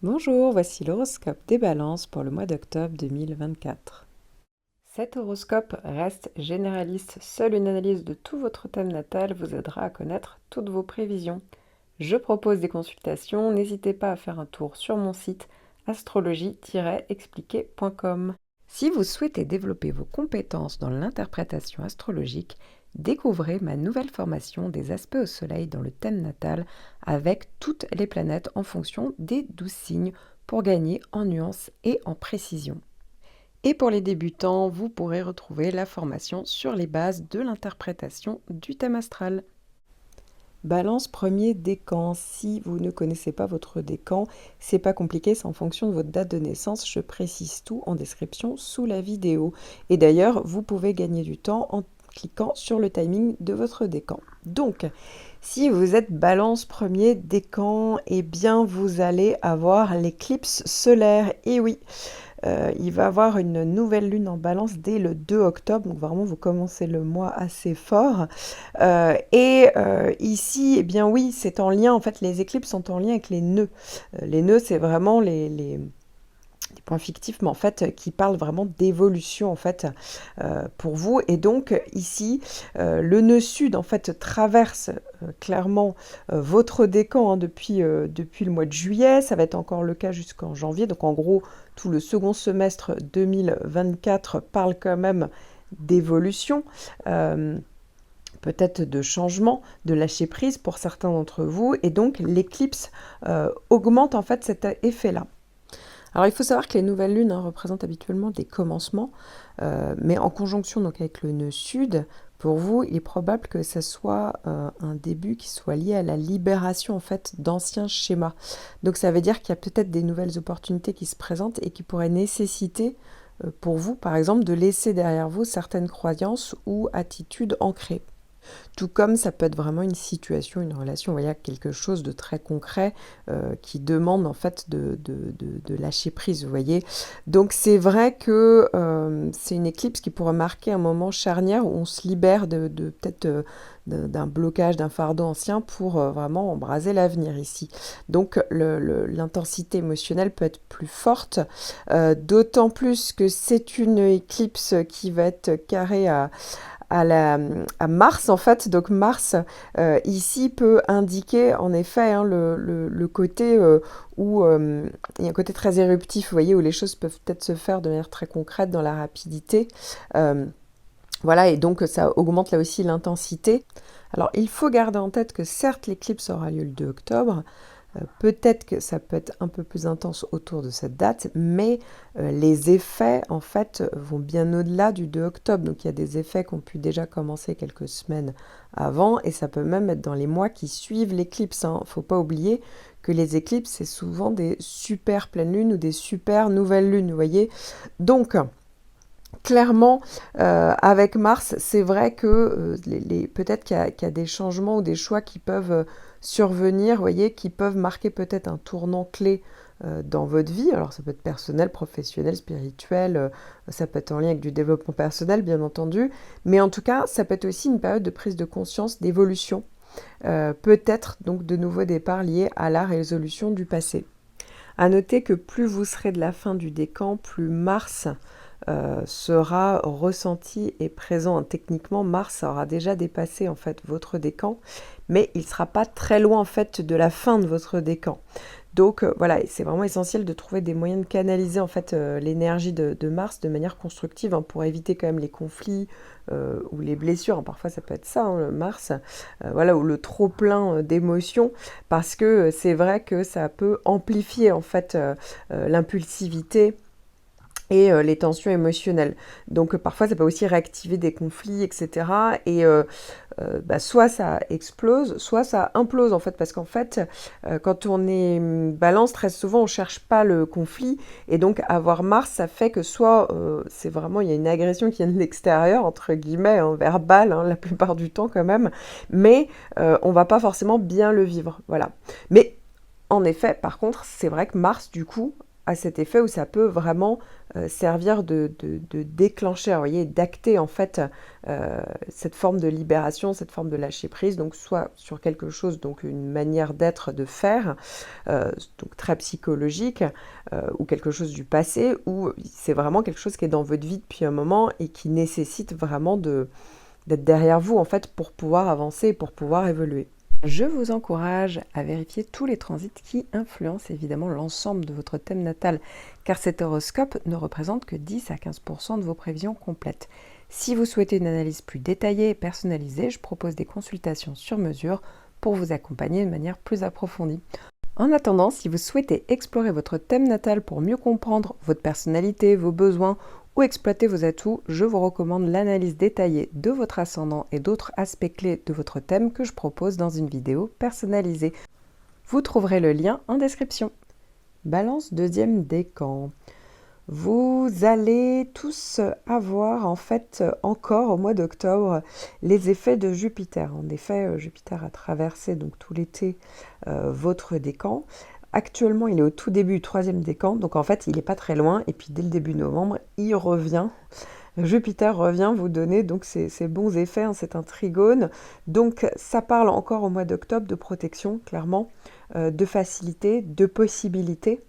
Bonjour, voici l'horoscope des balances pour le mois d'octobre 2024. Cet horoscope reste généraliste, seule une analyse de tout votre thème natal vous aidera à connaître toutes vos prévisions. Je propose des consultations, n'hésitez pas à faire un tour sur mon site astrologie-expliqué.com. Si vous souhaitez développer vos compétences dans l'interprétation astrologique, découvrez ma nouvelle formation des aspects au soleil dans le thème natal avec toutes les planètes en fonction des 12 signes pour gagner en nuances et en précision. Et pour les débutants, vous pourrez retrouver la formation sur les bases de l'interprétation du thème astral. Balance premier décan. Si vous ne connaissez pas votre décan, c'est pas compliqué, c'est en fonction de votre date de naissance. Je précise tout en description sous la vidéo. Et d'ailleurs, vous pouvez gagner du temps en cliquant sur le timing de votre décan. Donc, si vous êtes balance premier décan, eh bien vous allez avoir l'éclipse solaire. Et oui, il va avoir une nouvelle lune en balance dès le 2 octobre, donc vraiment vous commencez le mois assez fort. Ici, eh bien oui, c'est en lien, en fait les éclipses sont en lien avec les nœuds. Les nœuds, c'est vraiment les points fictifs, mais en fait qui parlent vraiment d'évolution en fait pour vous. Et donc ici, le nœud sud en fait traverse clairement votre décan depuis le mois de juillet. Ça va être encore le cas jusqu'en janvier. Donc en gros, tout le second semestre 2024 parle quand même d'évolution. Peut-être de changement, de lâcher prise pour certains d'entre vous. Et donc l'éclipse augmente en fait cet effet-là. Alors il faut savoir que les nouvelles lunes représentent habituellement des commencements, mais en conjonction donc avec le nœud sud, pour vous, il est probable que ce soit un début qui soit lié à la libération en fait d'anciens schémas. Donc ça veut dire qu'il y a peut-être des nouvelles opportunités qui se présentent et qui pourraient nécessiter pour vous, par exemple, de laisser derrière vous certaines croyances ou attitudes ancrées. Tout comme ça peut être vraiment une situation, une relation, vous voyez, quelque chose de très concret qui demande en fait de lâcher prise, vous voyez. Donc c'est vrai que c'est une éclipse qui pourrait marquer un moment charnière où on se libère peut-être d'un blocage, d'un fardeau ancien pour vraiment embraser l'avenir ici. Donc l'intensité émotionnelle peut être plus forte, d'autant plus que c'est une éclipse qui va être carrée à Mars en fait. Donc Mars ici peut indiquer en effet le côté où il y a un côté très éruptif, vous voyez, où les choses peuvent peut-être se faire de manière très concrète dans la rapidité. Voilà, et donc ça augmente là aussi l'intensité. Alors il faut garder en tête que certes l'éclipse aura lieu le 2 octobre, peut-être que ça peut être un peu plus intense autour de cette date, mais les effets, en fait, vont bien au-delà du 2 octobre. Donc, il y a des effets qui ont pu déjà commencer quelques semaines avant, et ça peut même être dans les mois qui suivent l'éclipse. Il ne faut pas oublier que les éclipses, c'est souvent des super pleines lunes ou des super nouvelles lunes, vous voyez. Donc, clairement, avec Mars, c'est vrai que peut-être qu'il y a des changements ou des choix qui peuvent survenir, vous voyez, qui peuvent marquer peut-être un tournant clé dans votre vie. Alors ça peut être personnel, professionnel, spirituel, ça peut être en lien avec du développement personnel, bien entendu, mais en tout cas, ça peut être aussi une période de prise de conscience, d'évolution, peut-être donc de nouveaux départs liés à la résolution du passé. À noter que plus vous serez de la fin du décan, plus Mars sera ressenti et présent. Techniquement, Mars aura déjà dépassé en fait votre décan, mais il ne sera pas très loin en fait de la fin de votre décan. Donc voilà, c'est vraiment essentiel de trouver des moyens de canaliser en fait l'énergie de Mars de manière constructive pour éviter quand même les conflits ou les blessures. Parfois ça peut être ça, le Mars, voilà, ou le trop plein d'émotions, parce que c'est vrai que ça peut amplifier en fait l'impulsivité et les tensions émotionnelles. Donc parfois ça peut aussi réactiver des conflits, etc. Et soit ça explose, soit ça implose en fait, parce qu'en fait, quand on est balance, très souvent on cherche pas le conflit, et donc avoir Mars, ça fait que soit c'est vraiment, il y a une agression qui vient de l'extérieur, entre guillemets, verbale, la plupart du temps quand même, mais on va pas forcément bien le vivre, voilà. Mais en effet, par contre, c'est vrai que Mars, du coup, à cet effet où ça peut vraiment servir de déclencheur, vous voyez, d'acter en fait cette forme de libération, cette forme de lâcher prise, donc soit sur quelque chose, donc une manière d'être, de faire, donc très psychologique, ou quelque chose du passé, ou c'est vraiment quelque chose qui est dans votre vie depuis un moment et qui nécessite vraiment d'être derrière vous en fait pour pouvoir avancer, pour pouvoir évoluer. Je vous encourage à vérifier tous les transits qui influencent évidemment l'ensemble de votre thème natal, car cet horoscope ne représente que 10 à 15% de vos prévisions complètes. Si vous souhaitez une analyse plus détaillée et personnalisée, je propose des consultations sur mesure pour vous accompagner de manière plus approfondie. En attendant, si vous souhaitez explorer votre thème natal pour mieux comprendre votre personnalité, vos besoins ou exploiter vos atouts, je vous recommande l'analyse détaillée de votre ascendant et d'autres aspects clés de votre thème que je propose dans une vidéo personnalisée. Vous trouverez le lien en description. Balance, deuxième décan. Vous allez tous avoir en fait encore au mois d'octobre les effets de Jupiter. En effet, Jupiter a traversé donc tout l'été votre décan. Actuellement, il est au tout début du troisième décan, donc en fait, il n'est pas très loin. Et puis, dès le début novembre, il revient. Jupiter revient vous donner donc ces bons effets, hein, c'est un trigone. Donc, ça parle encore au mois d'octobre de protection, clairement, de facilité, de possibilité,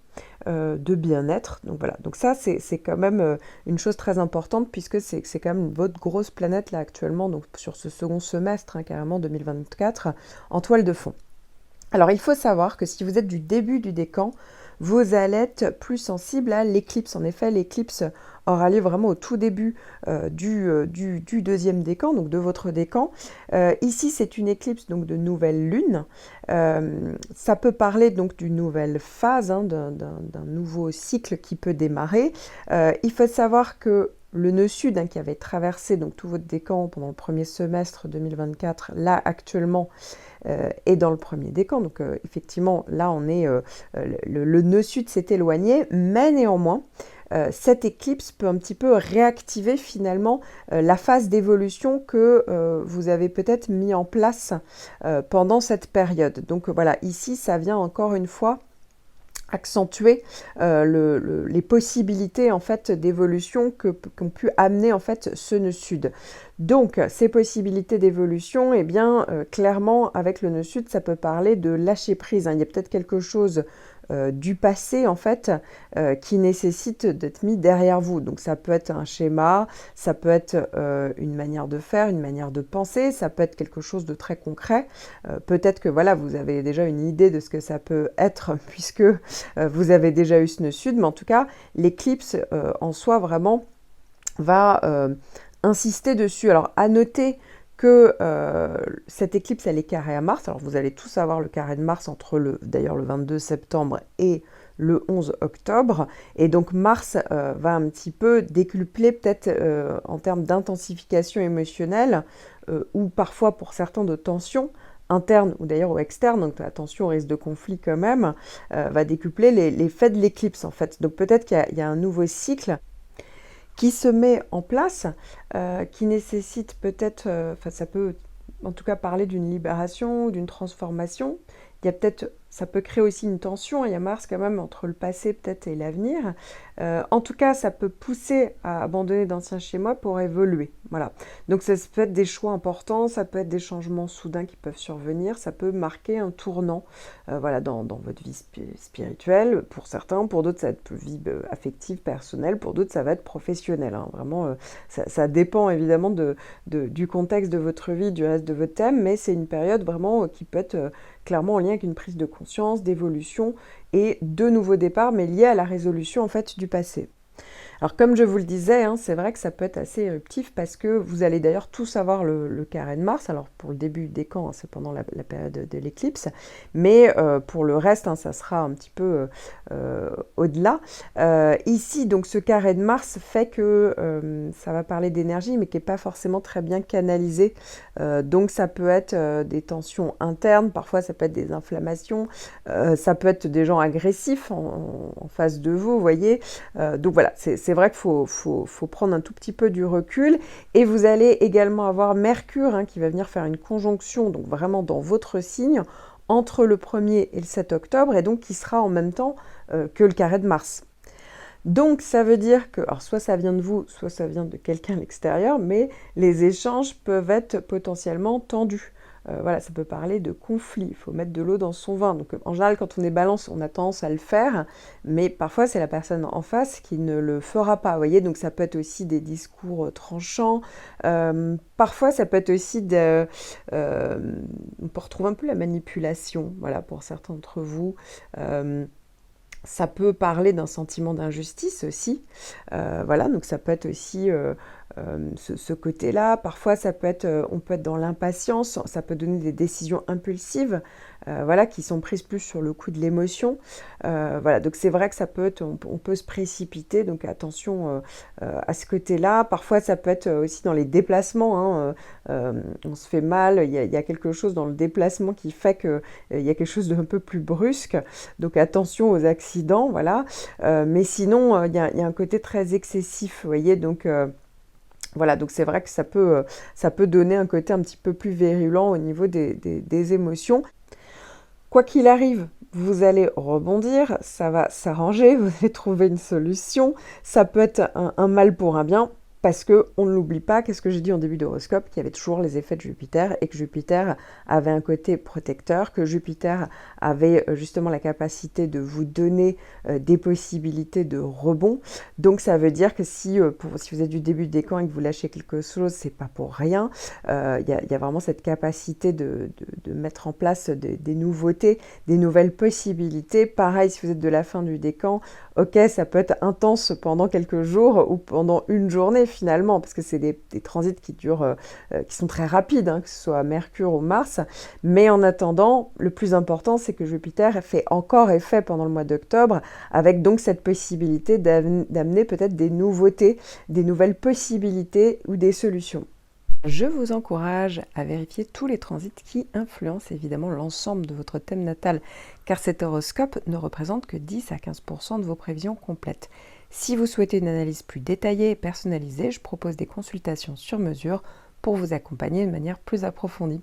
de bien-être. Donc voilà, donc ça, c'est quand même une chose très importante puisque c'est quand même votre grosse planète là actuellement, donc sur ce second semestre, hein, carrément 2024, en toile de fond. Alors, il faut savoir que si vous êtes du début du décan, vous allez être plus sensible à l'éclipse. En effet, l'éclipse aura lieu vraiment au tout début du deuxième décan, donc de votre décan. Ici, c'est une éclipse donc de nouvelle lune. Ça peut parler donc d'une nouvelle phase, hein, d'un nouveau cycle qui peut démarrer. Il faut savoir que le nœud sud, hein, qui avait traversé donc tout votre décan pendant le premier semestre 2024, là actuellement est dans le premier décan. Donc effectivement, là on est le nœud sud s'est éloigné, mais néanmoins cette éclipse peut un petit peu réactiver finalement la phase d'évolution que vous avez peut-être mis en place pendant cette période. Donc voilà, ici ça vient encore une fois accentuer les possibilités en fait d'évolution qu'ont pu amener en fait ce nœud sud. Donc ces possibilités d'évolution, eh bien clairement avec le nœud sud, ça peut parler de lâcher prise, hein. Il y a peut-être quelque chose du passé en fait qui nécessite d'être mis derrière vous. Donc ça peut être un schéma, ça peut être une manière de faire, une manière de penser, ça peut être quelque chose de très concret. Peut-être que voilà, vous avez déjà une idée de ce que ça peut être puisque vous avez déjà eu ce nœud sud, mais en tout cas l'éclipse en soi vraiment va insister dessus. Alors à noter que cette éclipse, elle est carrée à Mars. Alors, vous allez tous avoir le carré de Mars entre d'ailleurs le 22 septembre et le 11 octobre. Et donc, Mars va un petit peu décupler peut-être en termes d'intensification émotionnelle ou parfois pour certains de tension interne ou d'ailleurs ou externe, donc la tension au risque de conflit quand même, va décupler l'effet de l'éclipse en fait. Donc, peut-être qu'il y a un nouveau cycle qui se met en place, qui nécessite peut-être, ça peut en tout cas parler d'une libération, d'une transformation. Il y a peut-être, ça peut créer aussi une tension, il y a Mars quand même entre le passé peut-être et l'avenir. En tout cas, ça peut pousser à abandonner d'anciens schémas pour évoluer. Voilà. Donc ça peut être des choix importants, ça peut être des changements soudains qui peuvent survenir, ça peut marquer un tournant voilà, dans votre vie spirituelle pour certains, pour d'autres ça va être vie affective, personnelle, pour d'autres ça va être professionnel. Hein. Vraiment, ça dépend évidemment du contexte de votre vie, du reste de votre thème, mais c'est une période vraiment qui peut être clairement en lien avec une prise de conscience, d'évolution et de nouveaux départs, mais liés à la résolution en fait du passé. Alors comme je vous le disais, hein, c'est vrai que ça peut être assez éruptif parce que vous allez d'ailleurs tous avoir le carré de Mars. Alors pour le début des camps, hein, c'est pendant la période de l'éclipse, mais pour le reste, hein, ça sera un petit peu au-delà. Ici, donc ce carré de Mars fait que ça va parler d'énergie, mais qui n'est pas forcément très bien canalisé. Donc ça peut être des tensions internes, parfois ça peut être des inflammations, ça peut être des gens agressifs en face de vous, vous voyez. Donc voilà, c'est vrai qu'il faut prendre un tout petit peu du recul. Et vous allez également avoir Mercure hein, qui va venir faire une conjonction, donc vraiment dans votre signe, entre le 1er et le 7 octobre, et donc qui sera en même temps que le carré de Mars. Donc ça veut dire que, alors soit ça vient de vous, soit ça vient de quelqu'un à l'extérieur, mais les échanges peuvent être potentiellement tendus. Voilà, ça peut parler de conflit, il faut mettre de l'eau dans son vin. Donc en général, quand on est balance, on a tendance à le faire, mais parfois c'est la personne en face qui ne le fera pas, vous voyez. Donc ça peut être aussi des discours tranchants, parfois ça peut être aussi on peut retrouver un peu la manipulation, voilà, pour certains d'entre vous. Ça peut parler d'un sentiment d'injustice aussi, voilà, donc ça peut être aussi ce côté-là. Parfois, ça peut être, on peut être dans l'impatience, ça peut donner des décisions impulsives, voilà, qui sont prises plus sur le coup de l'émotion. Voilà, donc c'est vrai que ça peut être, on peut se précipiter, donc attention à ce côté-là. Parfois, ça peut être aussi dans les déplacements, hein, on se fait mal, il y a quelque chose dans le déplacement qui fait qu'il y a quelque chose d'un peu plus brusque, donc attention aux accidents, voilà. Mais sinon, il y a un côté très excessif, vous voyez, donc voilà, donc c'est vrai que ça peut donner un côté un petit peu plus virulent au niveau des émotions. Quoi qu'il arrive, vous allez rebondir, ça va s'arranger, vous allez trouver une solution. Ça peut être un mal pour un bien, parce qu'on ne l'oublie pas, qu'est-ce que j'ai dit en début d'horoscope, qu'il y avait toujours les effets de Jupiter et que Jupiter avait un côté protecteur, que Jupiter avait justement la capacité de vous donner des possibilités de rebond. Donc ça veut dire que si vous êtes du début des camps et que vous lâchez quelque chose, c'est pas pour rien. Y a vraiment cette capacité de mettre en place des nouveautés, des nouvelles possibilités. Pareil, si vous êtes de la fin du décan, ok, ça peut être intense pendant quelques jours ou pendant une journée finalement, parce que c'est des transits qui durent, qui sont très rapides, hein, que ce soit Mercure ou Mars. Mais en attendant, le plus important, c'est que Jupiter fait encore effet pendant le mois d'octobre, avec donc cette possibilité d'amener peut-être des nouveautés, des nouvelles possibilités ou des solutions. Je vous encourage à vérifier tous les transits qui influencent évidemment l'ensemble de votre thème natal, car cet horoscope ne représente que 10 à 15% de vos prévisions complètes. Si vous souhaitez une analyse plus détaillée et personnalisée, je propose des consultations sur mesure pour vous accompagner de manière plus approfondie.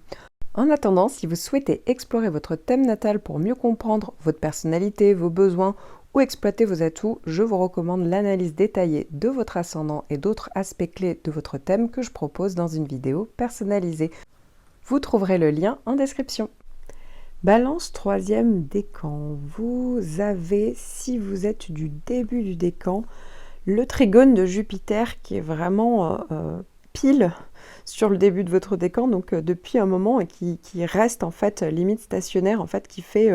En attendant, si vous souhaitez explorer votre thème natal pour mieux comprendre votre personnalité, vos besoins ou exploiter vos atouts, je vous recommande l'analyse détaillée de votre ascendant et d'autres aspects clés de votre thème que je propose dans une vidéo personnalisée. Vous trouverez le lien en description. Balance, troisième décan. Vous avez, si vous êtes du début du décan, le trigone de Jupiter qui est vraiment pile sur le début de votre décan, donc depuis un moment, et qui reste en fait limite stationnaire, en fait, qui fait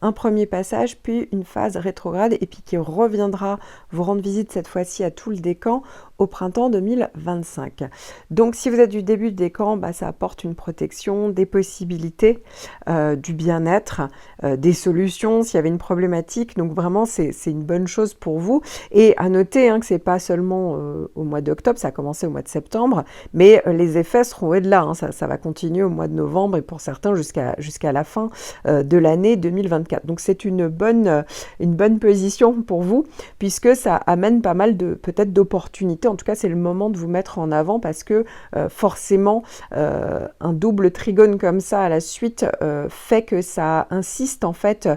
un premier passage, puis une phase rétrograde, et puis qui reviendra vous rendre visite cette fois-ci à tout le décan au printemps 2025. Donc si vous êtes du début de décan, ça apporte une protection, des possibilités, du bien-être, des solutions s'il y avait une problématique. Donc vraiment c'est une bonne chose pour vous. Et à noter que c'est pas seulement au mois d'octobre, ça a commencé au mois de septembre, mais les effets seront au-delà. Ça va continuer au mois de novembre et pour certains jusqu'à la fin de l'année 2024. Donc c'est une bonne position pour vous, puisque ça amène pas mal peut-être d'opportunités. En tout cas, c'est le moment de vous mettre en avant, parce que forcément, un double trigone comme ça à la suite fait que ça insiste en fait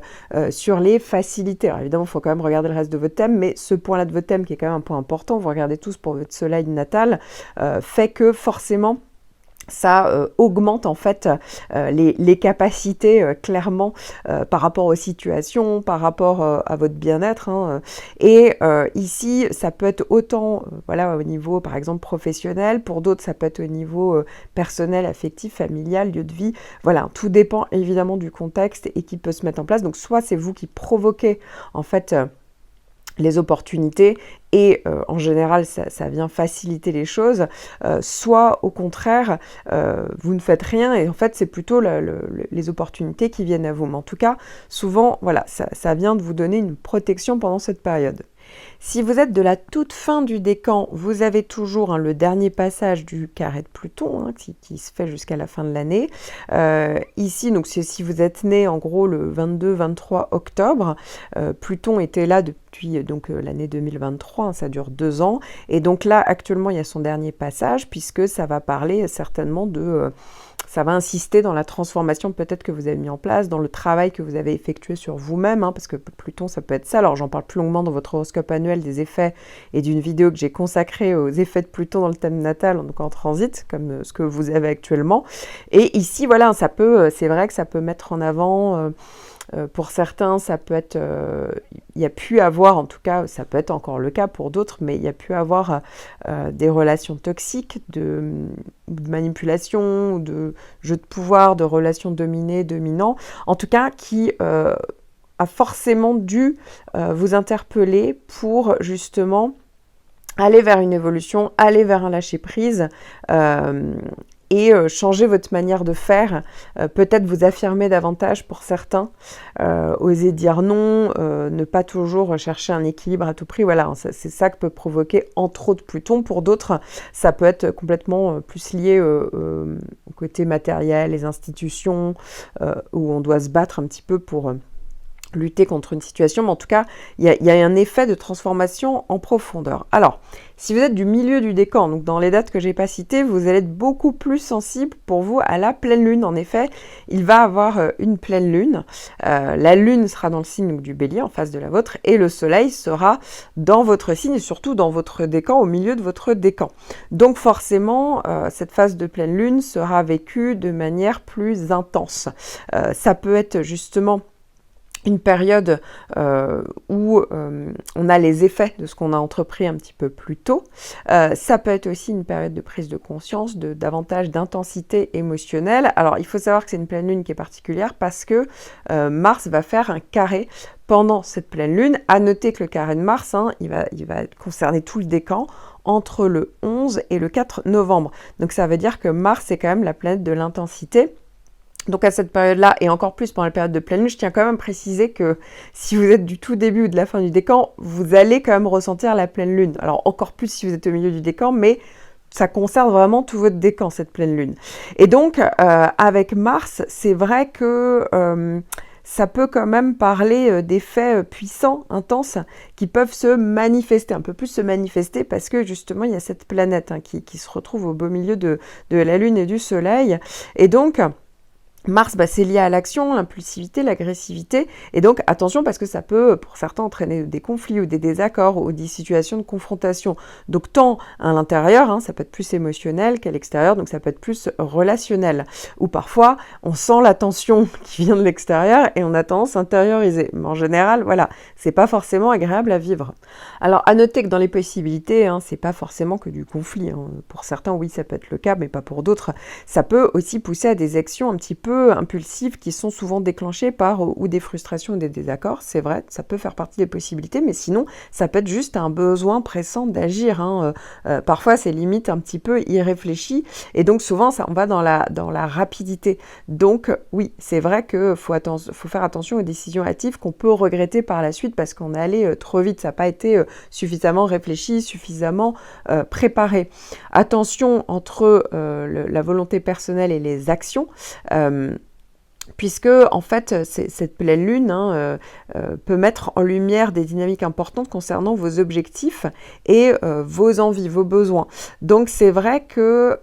sur les facilités. Alors évidemment, il faut quand même regarder le reste de votre thème, mais ce point-là de votre thème, qui est quand même un point important, vous regardez tous pour votre soleil natal, fait que forcément, ça augmente en fait les capacités clairement par rapport aux situations, par rapport à votre bien-être. Et ici, ça peut être autant voilà, au niveau par exemple professionnel, pour d'autres ça peut être au niveau personnel, affectif, familial, lieu de vie. Voilà, tout dépend évidemment du contexte et qui peut se mettre en place. Donc soit c'est vous qui provoquez en fait les opportunités et en général ça vient faciliter les choses, soit au contraire vous ne faites rien et en fait c'est plutôt les opportunités qui viennent à vous. Mais en tout cas souvent voilà, ça vient de vous donner une protection pendant cette période. Si vous êtes de la toute fin du décan, vous avez toujours le dernier passage du carré de Pluton qui se fait jusqu'à la fin de l'année. Ici, donc si vous êtes né en gros le 22-23 octobre, Pluton était là depuis l'année 2023, ça dure 2 ans. Et donc là, actuellement, il y a son dernier passage, puisque ça va parler certainement de Ça va insister dans la transformation peut-être que vous avez mis en place, dans le travail que vous avez effectué sur vous-même, hein, parce que Pluton, ça peut être ça. Alors, j'en parle plus longuement dans votre horoscope annuel des effets et d'une vidéo que j'ai consacrée aux effets de Pluton dans le thème natal, donc en transit, comme ce que vous avez actuellement. Et ici, voilà, c'est vrai que ça peut mettre en avant... pour certains, ça peut être, il y a pu avoir, en tout cas, ça peut être encore le cas pour d'autres, mais il y a pu avoir des relations toxiques, de manipulation, de jeu de pouvoir, de relations dominées-dominants, en tout cas qui a forcément dû vous interpeller pour justement aller vers une évolution, aller vers un lâcher-prise, et changer votre manière de faire, peut-être vous affirmer davantage pour certains, oser dire non, ne pas toujours chercher un équilibre à tout prix, voilà, c'est ça que peut provoquer entre autres Pluton. Pour d'autres, ça peut être complètement plus lié au côté matériel, les institutions, où on doit se battre un petit peu pour... lutter contre une situation, mais en tout cas, il y a un effet de transformation en profondeur. Alors, si vous êtes du milieu du décan, donc dans les dates que j'ai pas citées, vous allez être beaucoup plus sensible pour vous à la pleine lune. En effet, il va avoir une pleine lune. La lune sera dans le signe du bélier, en face de la vôtre, et le soleil sera dans votre signe, et surtout dans votre décan, au milieu de votre décan. Donc forcément, cette phase de pleine lune sera vécue de manière plus intense. Ça peut être justement une période où on a les effets de ce qu'on a entrepris un petit peu plus tôt. Ça peut être aussi une période de prise de conscience, de davantage d'intensité émotionnelle. Alors, il faut savoir que c'est une pleine lune qui est particulière parce que Mars va faire un carré pendant cette pleine lune. À noter que le carré de Mars, hein, il va concerner tout le décan entre le 11 et le 4 novembre. Donc, ça veut dire que Mars est quand même la planète de l'intensité. Donc à cette période-là, et encore plus pendant la période de pleine lune, je tiens quand même à préciser que si vous êtes du tout début ou de la fin du décan, vous allez quand même ressentir la pleine lune. Alors encore plus si vous êtes au milieu du décan, mais ça concerne vraiment tout votre décan, cette pleine lune. Et donc, avec Mars, c'est vrai que ça peut quand même parler d'effets puissants, intenses, qui peuvent se manifester, un peu plus se manifester, parce que justement, il y a cette planète hein, qui se retrouve au beau milieu de la Lune et du Soleil. Et donc... Mars, c'est lié à l'action, l'impulsivité, l'agressivité, et donc attention parce que ça peut pour certains entraîner des conflits ou des désaccords ou des situations de confrontation. Donc tant à l'intérieur, hein, ça peut être plus émotionnel qu'à l'extérieur, donc ça peut être plus relationnel. Ou parfois on sent la tension qui vient de l'extérieur et on a tendance à intérioriser. Mais en général, voilà, c'est pas forcément agréable à vivre. Alors à noter que dans les possibilités, hein, c'est pas forcément que du conflit. Hein. Pour certains, oui, ça peut être le cas, mais pas pour d'autres. Ça peut aussi pousser à des actions un petit peu impulsives qui sont souvent déclenchées par ou des frustrations ou des désaccords, c'est vrai, ça peut faire partie des possibilités, mais sinon, ça peut être juste un besoin pressant d'agir. Hein. Parfois, c'est limite un petit peu irréfléchi, et donc souvent, on va dans la rapidité. Donc, oui, c'est vrai qu'il faut faire attention aux décisions hâtives qu'on peut regretter par la suite parce qu'on est allé trop vite, ça n'a pas été suffisamment réfléchi, suffisamment préparé. Attention entre la volonté personnelle et les actions, puisque en fait cette pleine lune hein, peut mettre en lumière des dynamiques importantes concernant vos objectifs et vos envies, vos besoins. Donc c'est vrai que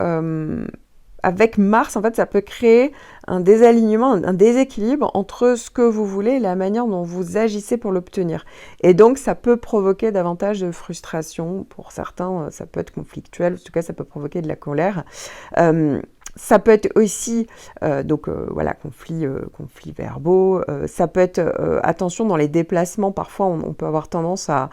avec Mars, en fait, ça peut créer un désalignement, un déséquilibre entre ce que vous voulez et la manière dont vous agissez pour l'obtenir. Et donc, ça peut provoquer davantage de frustration. Pour certains, ça peut être conflictuel. En tout cas, ça peut provoquer de la colère. Ça peut être aussi, voilà, conflits verbaux. Ça peut être, attention, dans les déplacements, parfois, on peut avoir tendance à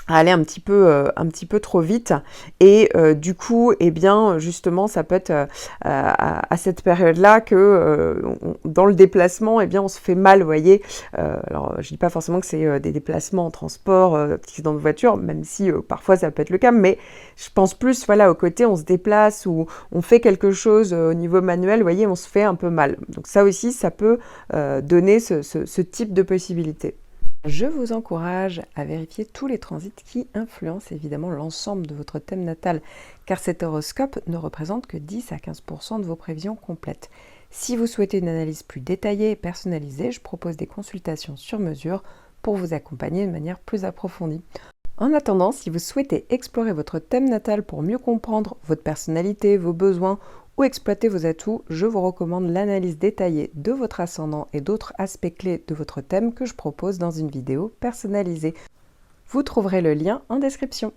aller un petit peu trop vite et du coup eh bien justement ça peut être à cette période-là que dans le déplacement eh bien on se fait mal, vous voyez. Alors je dis pas forcément que c'est des déplacements en transport, dans de voiture, même si parfois ça peut être le cas, mais je pense plus voilà au côté on se déplace ou on fait quelque chose au niveau manuel, vous voyez, on se fait un peu mal. Donc ça aussi ça peut donner ce type de possibilité. Je vous encourage à vérifier tous les transits qui influencent évidemment l'ensemble de votre thème natal, car cet horoscope ne représente que 10 à 15% de vos prévisions complètes. Si vous souhaitez une analyse plus détaillée et personnalisée, je propose des consultations sur mesure pour vous accompagner de manière plus approfondie. En attendant, si vous souhaitez explorer votre thème natal pour mieux comprendre votre personnalité, vos besoins ou exploiter vos atouts, je vous recommande l'analyse détaillée de votre ascendant et d'autres aspects clés de votre thème que je propose dans une vidéo personnalisée. Vous trouverez le lien en description.